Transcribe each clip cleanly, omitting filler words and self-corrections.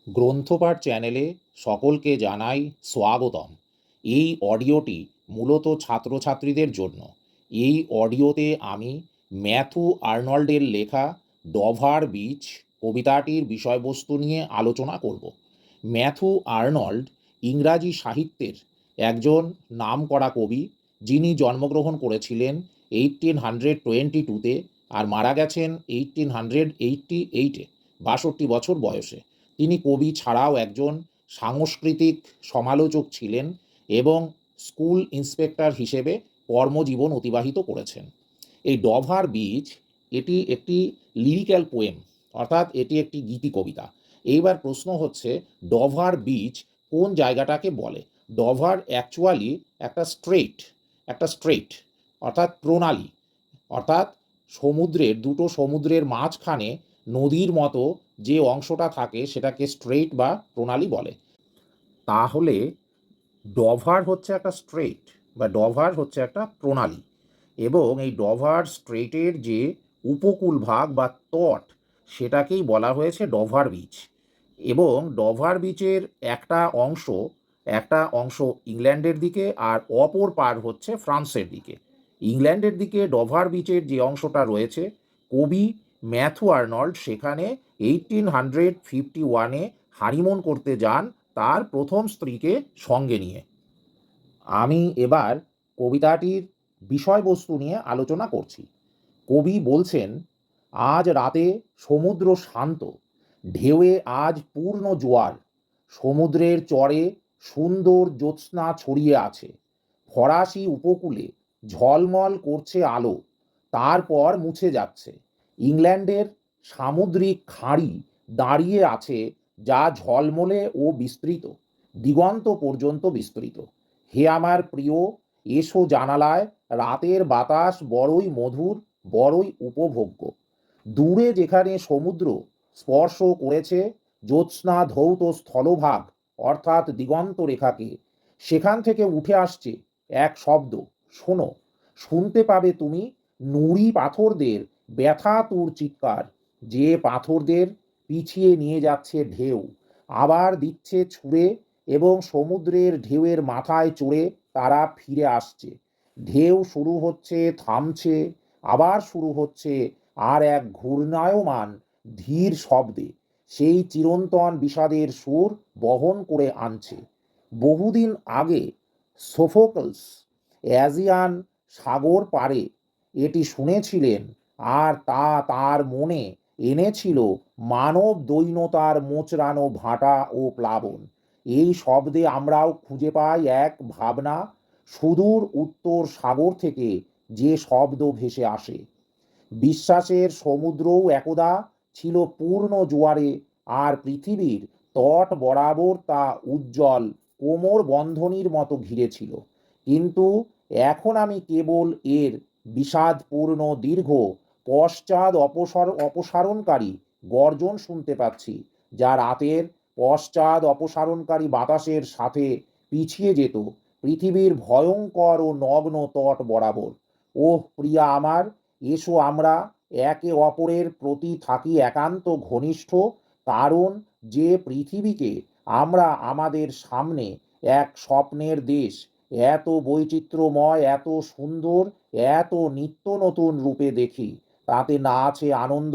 গ্রন্থপাঠ চ্যানেলে সকলকে জানাই স্বাগতম। এই অডিওটি মূলত ছাত্রছাত্রীদের জন্য। এই অডিওতে আমি ম্যাথু আর্নল্ডের লেখা ডভার বিচ কবিতাটির বিষয়বস্তু নিয়ে আলোচনা করব। ম্যাথু আর্নল্ড ইংরাজি সাহিত্যের একজন নামকরা কবি, যিনি জন্মগ্রহণ করেছিলেন 1822-তে আর মারা গেছেন 1888-এ 62 বছর বয়সে। তিনি কবি ছাড়াও একজন সাংস্কৃতিক সমালোচক ছিলেন এবং স্কুল ইন্সপেক্টর হিসেবে কর্মজীবন অতিবাহিত করেছেন। এই ডভার বিচ এটি একটি লিরিক্যাল পোয়েম, অর্থাৎ এটি একটি গীতি কবিতা। এইবার প্রশ্ন হচ্ছে, ডভার বিচ কোন জায়গাটাকে বলে? ডভার অ্যাকচুয়ালি একটা স্ট্রেট অর্থাৎ প্রণালী, অর্থাৎ দুটো সমুদ্রের মাঝখানে নদীর মতো যে অংশটা থাকে সেটাকে স্ট্রেট বা প্রণালী বলে। তাহলে ডভার হচ্ছে একটা স্ট্রেট বা ডভার হচ্ছে একটা প্রণালী, এবং এই ডভার স্ট্রেটের যে উপকূল ভাগ বা তট, সেটাকেই বলা হয়েছে ডভার বিচ। এবং ডভার বিচের একটা অংশ ইংল্যান্ডের দিকে আর অপর পার হচ্ছে ফ্রান্সের দিকে। ইংল্যান্ডের দিকে ডভার বিচের যে অংশটা রয়েছে, কবি ম্যাথু আর্নল্ড সেখানে 1851-এ হানিমুন করতে যান তার প্রথম স্ত্রীকে সঙ্গে নিয়ে। আমি এবার কবিতাটির বিষয়বস্তু নিয়ে আলোচনা করছি। কবি বলছেন, আজ রাতে সমুদ্র শান্ত, ঢেউয়ে আজ পূর্ণ জোয়ার, সমুদ্রের চরে সুন্দর জ্যোৎস্না ছড়িয়ে আছে, ফরাসি উপকূলে ঝলমল করছে আলো, তারপর মুছে যাচ্ছে। ইংল্যান্ডের সামুদ্রিক খাঁড়ি দাঁড়িয়ে আছে, যা ঝলমলে ও বিস্তৃত, দিগন্ত পর্যন্ত বিস্তৃত। হে আমার প্রিয়, এসো জানালায়, রাতের বাতাস বড়ই মধুর, বড়ই উপভোগ্য। দূরে যেখানে সমুদ্র স্পর্শ করেছে জ্যোৎস্না ধৌত স্থলভাগ অর্থাৎ দিগন্ত রেখাকে, সেখান থেকে উঠে আসছে এক শব্দ, শোনো। শুনতে পাবে তুমি নুড়ি পাথরদের ব্যথাতুর চিৎকার, যে পাথরদের পিছিয়ে নিয়ে যাচ্ছে ঢেউ, আবার দিচ্ছে ছুঁড়ে, এবং সমুদ্রের ঢেউয়ের মাথায় চড়ে তারা ফিরে আসছে। ঢেউ শুরু হচ্ছে, থামছে, আবার শুরু হচ্ছে, আর এক ঘূর্ণায়মান ধীর শব্দে সেই চিরন্তন বিষাদের সুর বহন করে আনছে। বহুদিন আগে সোফোকলস অ্যাজিয়ান সাগর পারে এটি শুনেছিলেন, আর তা তার মনে এনেছিল মানব দৈন্যতার মোচড়ানো ভাটা ও প্লাবন। এই শব্দে আমরাও খুঁজে পাই এক ভাবনা, সুদূর উত্তর সাগর থেকে যে শব্দ ভেসে আসে। বিশ্বাসের সমুদ্রও একদা ছিল পূর্ণ জোয়ারে, আর পৃথিবীর তট বরাবর তা উজ্জ্বল কোমর বন্ধনীর মতো ঘিরেছিল। কিন্তু এখন আমি কেবল এর বিষাদপূর্ণ দীর্ঘ অপসারণকারী গর্জন শুনতে পাচ্ছি, যা রাতের অপসারণকারী বাতাসের সাথে পিছিয়ে যেত পৃথিবীর ভয়ঙ্কর ও নগ্ন তট বরাবর। ওহ প্রিয়া আমার, এসো আমরা একে অপরের প্রতি থাকি একান্ত ঘনিষ্ঠ, কারণ যে পৃথিবীকে আমরা আমাদের সামনে এক স্বপ্নের দেশ, এত বৈচিত্র্যময়, এত সুন্দর, এত নিত্য নতুন রূপে দেখি, তাতে না আছে আনন্দ,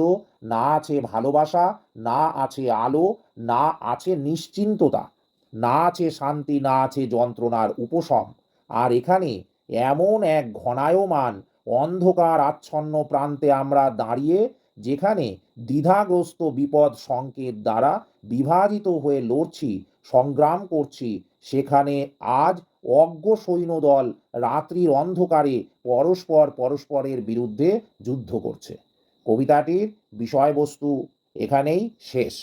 না আছে ভালোবাসা, না আছে আলো, না আছে নিশ্চিন্ততা, না আছে শান্তি, না আছে যন্ত্রণার উপশম। আর এখানে এমন এক ঘনায়মান অন্ধকার আচ্ছন্ন প্রান্তে আমরা দাঁড়িয়ে, যেখানে দ্বিধাগ্রস্ত বিপদ সংকেত দ্বারা বিভাজিত হয়ে লড়ছি, সংগ্রাম করছি, সেখানে আজ অজ্ঞ সৈন্যদল রাত্রির অন্ধকারে পরস্পরের বিরুদ্ধে যুদ্ধ করছে। কবিতাটির বিষয়বস্তু এখানেই শেষ।